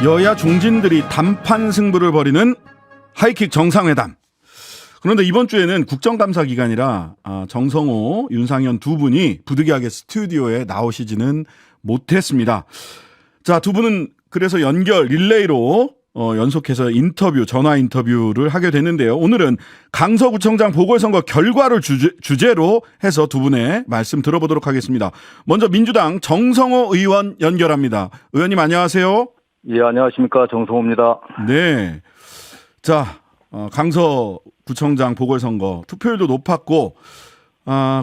여야 중진들이 단판 승부를 벌이는 하이킥 정상회담. 그런데 이번 주에는 국정감사 기간이라 정성호, 윤상현 두 분이 부득이하게 스튜디오에 나오시지는 못했습니다. 자, 두 분은 그래서 연결 릴레이로 연속해서 전화 인터뷰를 하게 됐는데요. 오늘은 강서구청장 보궐선거 결과를 주제로 해서 두 분의 말씀 들어보도록 하겠습니다. 먼저 민주당 정성호 의원 연결합니다. 의원님 안녕하세요. 예, 안녕하십니까. 정성호입니다. 네. 자, 강서구청장 보궐선거 투표율도 높았고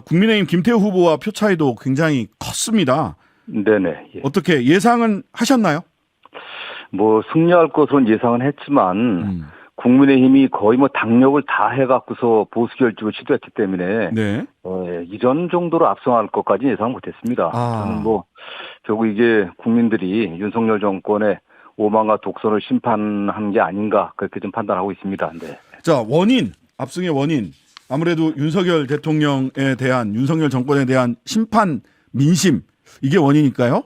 국민의힘 김태우 후보와 표 차이도 굉장히 컸습니다. 네네. 예. 어떻게 예상은 하셨나요? 뭐 승리할 것으로는 예상은 했지만 국민의힘이 거의 뭐 당력을 다 해갖고서 보수 결집을 시도했기 때문에 네. 이전 정도로 압승할 것까지 예상 못했습니다. 저는 뭐 결국 이게 국민들이 윤석열 정권의 오만과 독선을 심판한 게 아닌가 그렇게 좀 판단하고 있습니다. 네. 자, 압승의 원인 아무래도 윤석열 대통령에 대한 윤석열 정권에 대한 심판 민심 이게 원인일까요?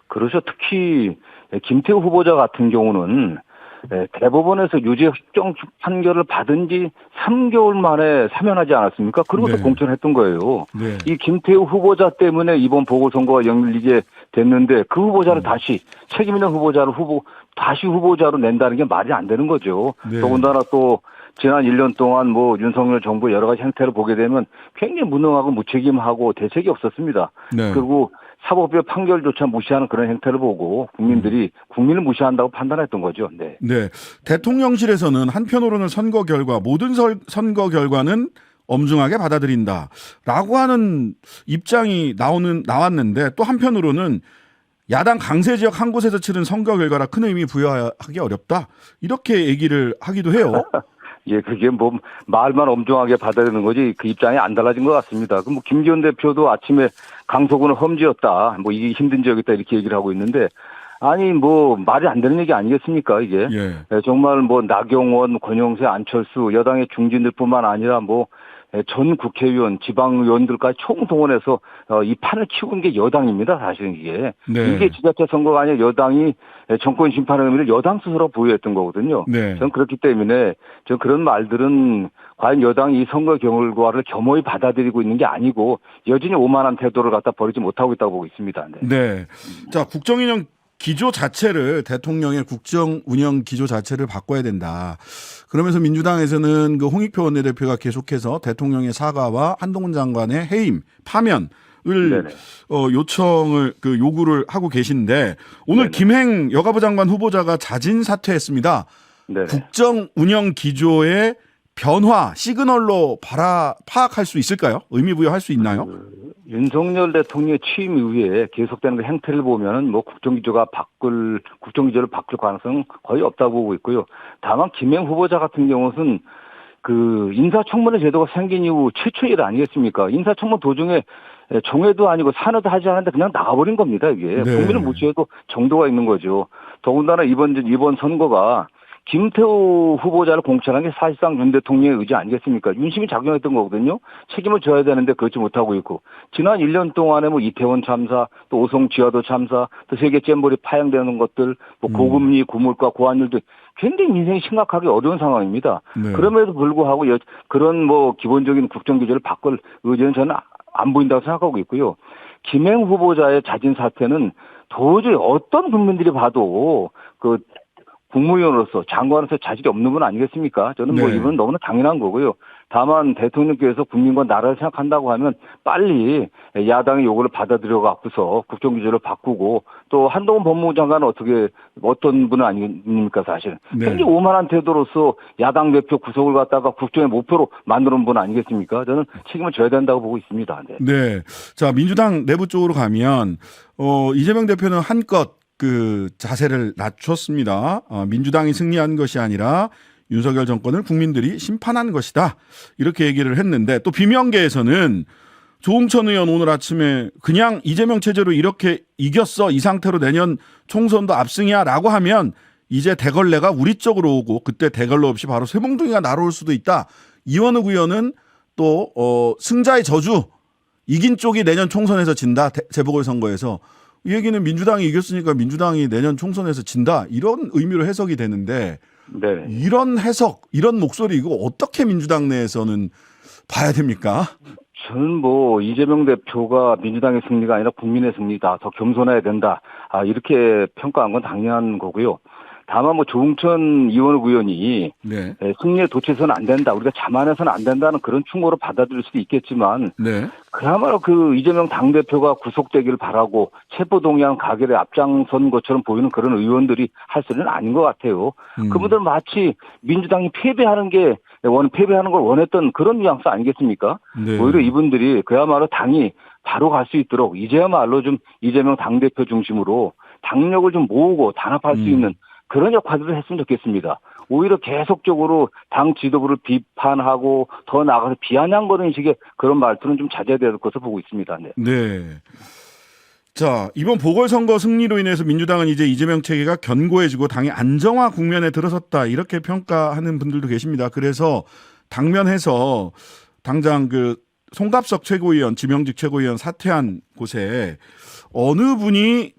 그렇죠. 특히 김태우 후보자 같은 경우는 대법원에서 유죄 확정 판결을 받은 지 3개월 만에 사면하지 않았습니까? 그러고서 네. 공천했던 거예요. 네. 이 김태우 후보자 때문에 이번 보궐선거가 연결되게 됐는데 그 후보자를 다시 책임 있는 후보자를 다시 후보자로 낸다는 게 말이 안 되는 거죠. 네. 더군다나 또 지난 1년 동안 뭐 윤석열 정부 여러 가지 행태를 보게 되면 굉장히 무능하고 무책임하고 대책이 없었습니다. 네. 그리고 사법부의 판결조차 무시하는 그런 행태를 보고 국민들이 국민을 무시한다고 판단했던 거죠. 네. 네. 대통령실에서는 한편으로는 모든 선거 결과는 엄중하게 받아들인다라고 하는 입장이 나왔는데 또 한편으로는 야당 강세 지역 한 곳에서 치른 선거 결과라 큰 의미 부여하기 어렵다. 이렇게 얘기를 하기도 해요. 예, 그게 뭐 말만 엄중하게 받아들이는 거지 그 입장이 안 달라진 것 같습니다. 그 뭐 김기현 대표도 아침에 강서구는 험지였다. 뭐 이게 힘든 지역이다 이렇게 얘기를 하고 있는데 아니 뭐 말이 안 되는 얘기 아니겠습니까 이게. 예. 정말 뭐 나경원, 권영세, 안철수 여당의 중진들뿐만 아니라 뭐 전 국회의원, 지방의원들까지 총동원해서 이 판을 키운 게 여당입니다. 사실은 이게. 네. 이게 지자체 선거가 아니라 여당이 정권 심판의 의미를 여당 스스로 부여했던 거거든요. 네. 저는 그렇기 때문에 그런 말들은 과연 여당이 이 선거 결과를 겸허히 받아들이고 있는 게 아니고 여전히 오만한 태도를 갖다 버리지 못하고 있다고 보고 있습니다. 네. 네. 자, 국정운영 기조 자체를 대통령의 국정 운영 기조 자체를 바꿔야 된다. 그러면서 민주당에서는 그 홍익표 원내대표가 계속해서 대통령의 사과와 한동훈 장관의 해임, 파면을 요구를 하고 계신데 오늘 네네. 김행 여가부 장관 후보자가 자진 사퇴했습니다. 네네. 국정 운영 기조의 변화 시그널로 파악할 수 있을까요? 의미 부여할 수 있나요? 윤석열 대통령의 취임 이후에 계속되는 그 행태를 보면은 뭐 국정기조를 바꿀 가능성은 거의 없다고 보고 있고요. 다만 김행 후보자 같은 경우는 그 인사청문회 제도가 생긴 이후 최초의 일 아니겠습니까? 인사청문 도중에 정회도 아니고 산회도 하지 않았는데 그냥 나가버린 겁니다. 이게 네. 국민을 무시해도 정도가 있는 거죠. 더군다나 이번 선거가 김태우 후보자를 공천한 게 사실상 윤 대통령의 의지 아니겠습니까? 윤심이 작용했던 거거든요. 책임을 져야 되는데 그렇지 못하고 있고 지난 1년 동안에 뭐 이태원 참사, 또 오송 지하도 참사, 또 세계 잼버리 파행되는 것들, 뭐 고금리, 고물가, 고환율 등 굉장히 민생이 심각하게 어려운 상황입니다. 네. 그럼에도 불구하고 그런 뭐 기본적인 국정 기조를 바꿀 의지는 저는 안 보인다고 생각하고 있고요. 김행 후보자의 자진 사퇴는 도저히 어떤 국민들이 봐도 그 국무위원으로서 장관으로서 자질이 없는 분 아니겠습니까? 저는 뭐 네. 이건 너무나 당연한 거고요. 다만 대통령께서 국민과 나라를 생각한다고 하면 빨리 야당의 요구를 받아들여 갖고서 국정기조를 바꾸고 또 한동훈 법무부 장관은 어떤 분은 아닙니까 사실. 네. 굉장히 오만한 태도로서 야당 대표 구속을 갖다가 국정의 목표로 만들어 놓은 분 아니겠습니까? 저는 책임을 져야 된다고 보고 있습니다. 네. 네. 자, 민주당 내부 쪽으로 가면 이재명 대표는 한껏 그 자세를 낮췄습니다. 민주당이 승리한 것이 아니라 윤석열 정권을 국민들이 심판한 것이다. 이렇게 얘기를 했는데 또 비명계에서는 조홍천 의원 오늘 아침에 그냥 이재명 체제로 이렇게 이겼어. 이 상태로 내년 총선도 압승이야 라고 하면 이제 대걸레가 우리 쪽으로 오고 그때 대걸레 없이 바로 쇠몽둥이가 날아올 수도 있다. 이원욱 의원은 또 승자의 저주 이긴 쪽이 내년 총선에서 진다. 재보궐선거에서 이 얘기는 민주당이 이겼으니까 민주당이 내년 총선에서 진다 이런 의미로 해석이 되는데 네. 이런 해석, 이런 목소리 이거 어떻게 민주당 내에서는 봐야 됩니까? 저는 뭐 이재명 대표가 민주당의 승리가 아니라 국민의 승리다. 더 겸손해야 된다. 이렇게 평가한 건 당연한 거고요. 다만 뭐 조응천 이원욱 의원이 네. 승리에 도취해서는 안 된다. 우리가 자만해서는 안 된다는 그런 충고로 받아들일 수도 있겠지만 네. 그야말로 그 이재명 당대표가 구속되기를 바라고 체포동의안 가결에 앞장선 것처럼 보이는 그런 의원들이 할 소리는 아닌 것 같아요. 그분들 마치 민주당이 패배하는 걸 원했던 그런 뉘앙스 아니겠습니까? 네. 오히려 이분들이 그야말로 당이 바로 갈 수 있도록 이제야말로 좀 이재명 당대표 중심으로 당력을 좀 모으고 단합할 수 있는 그런 역할들을 했으면 좋겠습니다. 오히려 계속적으로 당 지도부를 비판하고 더 나아가서 비아냥거리는 식의 그런 말투는 좀 자제해야 될 것으로 보고 있습니다. 네. 네. 자, 이번 보궐선거 승리로 인해서 민주당은 이제 이재명 체계가 견고해지고 당의 안정화 국면에 들어섰다 이렇게 평가하는 분들도 계십니다. 그래서 당면해서 당장 그 송갑석 최고위원, 지명직 최고위원 사퇴한 곳에 어느 분이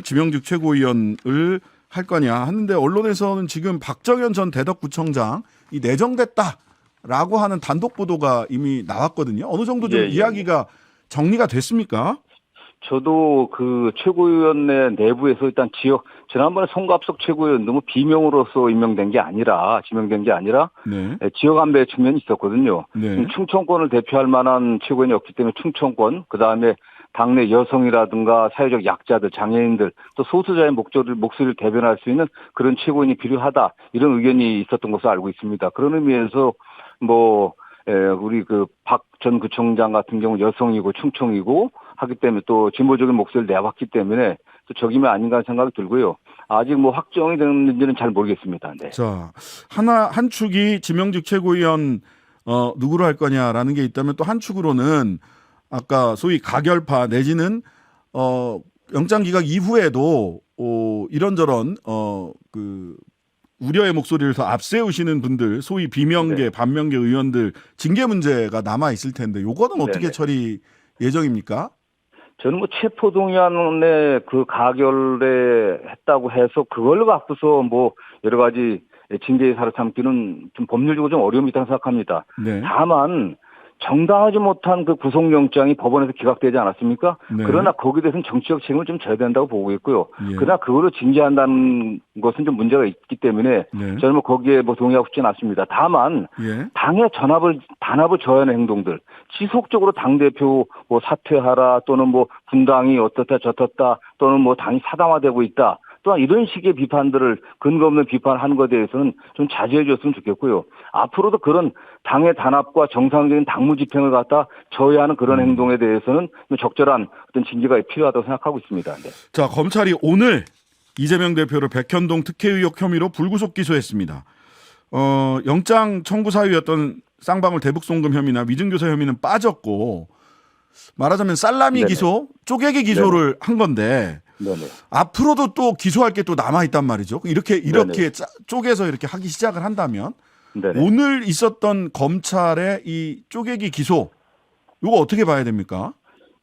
지명직 최고위원을 할 거냐 하는데 언론에서는 지금 박정현 전 대덕구청장이 내정됐다라고 하는 단독 보도가 이미 나왔거든요. 어느 정도 좀 이야기가 정리가 됐습니까? 저도 그 최고위원회 내부에서 일단 지난번에 송갑석 최고위원 너무 비명으로서 지명된 게 아니라 네. 지역 안배 측면이 있었거든요. 네. 충청권을 대표할 만한 최고위원이 없기 때문에 충청권, 그다음에 당내 여성이라든가 사회적 약자들, 장애인들, 또 소수자의 목소리를 대변할 수 있는 그런 최고위원이 필요하다. 이런 의견이 있었던 것으로 알고 있습니다. 그런 의미에서 우리 그 박 전 구청장 같은 경우 여성이고 충청이고 하기 때문에 또 진보적인 목소리를 내왔기 때문에 또 적임이 아닌가 하는 생각이 들고요. 아직 뭐 확정이 됐는지는 잘 모르겠습니다. 네. 자, 한 축이 지명직 최고위원 누구로 할 거냐라는 게 있다면 또 한 축으로는 아까 소위 가결파 내지는 영장 기각 이후에도 이런저런 그 우려의 목소리를 더 앞세우시는 분들, 소위 비명계, 반명계 의원들 징계 문제가 남아 있을 텐데 요거는 어떻게 처리 예정입니까? 저는 뭐 체포동의안에 그 가결에 했다고 해서 그걸 갖고서 뭐 여러 가지 징계에 사로잡기는 좀 법률적으로 좀 어려움이 있다고 생각합니다. 네. 다만 정당하지 못한 그 구속영장이 법원에서 기각되지 않았습니까? 네. 그러나 거기에 대해서는 정치적 책임을 좀 져야 된다고 보고 있고요. 예. 그러나 그거로 징계한다는 것은 좀 문제가 있기 때문에 네. 저는 뭐 거기에 뭐 동의하고 싶지는 않습니다. 다만 예. 당의 단합을 저하는 행동들, 지속적으로 당대표 뭐 사퇴하라 또는 뭐 분당이 어떻다 저떻다 또는 뭐 당이 사당화되고 있다. 또한 이런 식의 비판들을 근거 없는 비판하는 것에 대해서는 좀 자제해 줬으면 좋겠고요. 앞으로도 그런 당의 단합과 정상적인 당무 집행을 갖다 저해하는 그런 행동에 대해서는 적절한 어떤 징계가 필요하다고 생각하고 있습니다. 네. 자, 검찰이 오늘 이재명 대표를 백현동 특혜 의혹 혐의로 불구속 기소했습니다. 영장 청구 사유였던 쌍방울 대북송금 혐의나 위증교사 혐의는 빠졌고 말하자면 살라미 네네. 기소, 쪼개기 기소를 한 건데 네네. 앞으로도 또 기소할 게 또 남아 있단 말이죠. 이렇게 네네. 쪼개서 이렇게 하기 시작을 한다면 네네. 오늘 있었던 검찰의 이 쪼개기 기소 이거 어떻게 봐야 됩니까?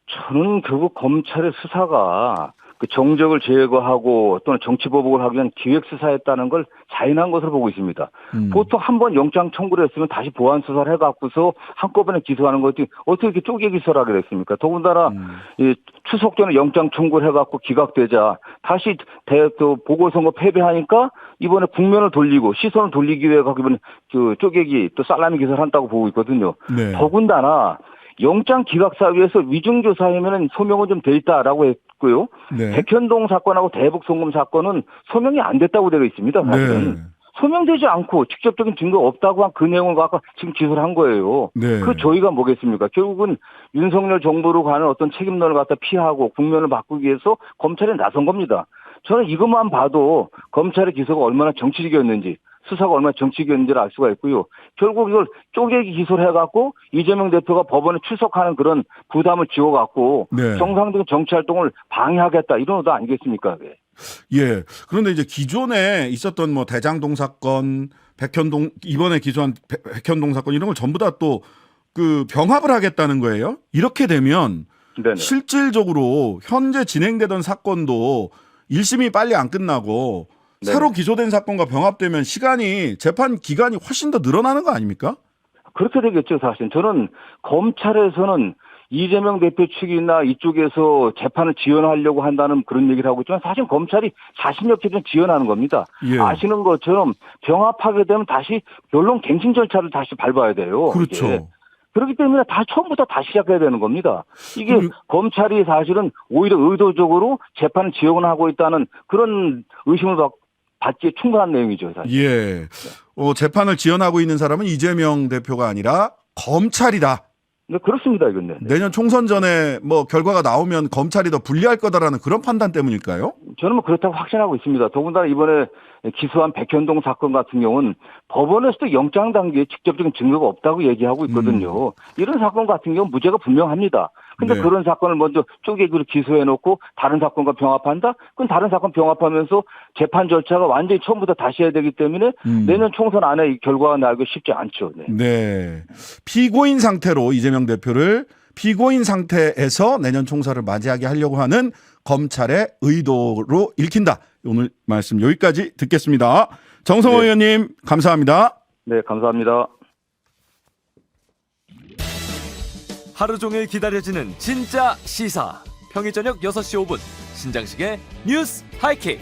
저는 결국 검찰의 수사가 그 정적을 제거하고 또는 정치보복을 하기 위한 기획수사였다는 걸 자인한 것으로 보고 있습니다. 보통 한 번 영장 청구를 했으면 다시 보완 수사를 해갖고서 한꺼번에 기소하는 것이 어떻게 이렇게 쪼개 기소를 하게 됐습니까? 더군다나 이 추석 전에 영장 청구를 해갖고 기각되자 다시 또 보궐선거 패배하니까 이번에 국면을 돌리고 시선을 돌리기 위해 이번에 그 쪼개기 또 살라미 기소를 한다고 보고 있거든요. 네. 더군다나 영장 기각 사유에서 위증교사이면은 소명은 좀 돼 있다라고 했고요. 네. 백현동 사건하고 대북송금 사건은 소명이 안 됐다고 되어 있습니다. 사실은. 네. 소명되지 않고 직접적인 증거가 없다고 한 그 내용을 갖고 지금 기소를 한 거예요. 네. 그 저희가 뭐겠습니까? 결국은 윤석열 정부로 가는 어떤 책임론을 갖다 피하고 국면을 바꾸기 위해서 검찰에 나선 겁니다. 저는 이것만 봐도 검찰의 기소가 얼마나 정치적이었는지 수사가 얼마나 정치적이었는지를 알 수가 있고요. 결국 이걸 쪼개기 기소를 해갖고 이재명 대표가 법원에 출석하는 그런 부담을 지워갖고 네. 정상적인 정치활동을 방해하겠다 이런 의도 아니겠습니까? 네. 예. 그런데 이제 기존에 있었던 뭐 대장동 사건, 백현동 이번에 기소한 백현동 사건 이런 걸 전부 다 또 그 병합을 하겠다는 거예요. 이렇게 되면 네네. 실질적으로 현재 진행되던 사건도 1심이 빨리 안 끝나고 네네. 새로 기소된 사건과 병합되면 재판 기간이 훨씬 더 늘어나는 거 아닙니까? 그렇게 되겠죠, 사실. 저는 검찰에서는 이재명 대표 측이나 이쪽에서 재판을 지연하려고 한다는 그런 얘기를 하고 있지만 사실 검찰이 자신 없이 좀 지연하는 겁니다. 예. 아시는 것처럼 병합하게 되면 다시 변론 갱신 절차를 다시 밟아야 돼요. 그렇죠. 이게. 그렇기 때문에 처음부터 다시 시작해야 되는 겁니다. 이게 그럼- 검찰이 사실은 오히려 의도적으로 재판을 지연하고 있다는 그런 의심을 받기에 충분한 내용이죠, 사실. 예. 재판을 지연하고 있는 사람은 이재명 대표가 아니라 검찰이다. 네, 그렇습니다, 이건. 네. 내년 총선 전에 뭐 결과가 나오면 검찰이 더 불리할 거다라는 그런 판단 때문일까요? 저는 뭐 그렇다고 확신하고 있습니다. 더군다나 이번에 기소한 백현동 사건 같은 경우는 법원에서도 영장 단계에 직접적인 증거가 없다고 얘기하고 있거든요. 이런 사건 같은 경우는 무죄가 분명합니다. 근데 네. 그런 사건을 먼저 쪼개기로 기소해놓고 다른 사건과 병합한다? 그럼 다른 사건 병합하면서 재판 절차가 완전히 처음부터 다시 해야 되기 때문에 내년 총선 안에 이 결과가 나오기 쉽지 않죠. 네. 네. 피고인 상태로 이재명 대표를 피고인 상태에서 내년 총선을 맞이하게 하려고 하는 검찰의 의도로 읽힌다. 오늘 말씀 여기까지 듣겠습니다. 정성호 네. 의원님 감사합니다. 네, 감사합니다. 하루 종일 기다려지는 진짜 시사. 평일 저녁 6시 5분 신장식의 뉴스 하이킥.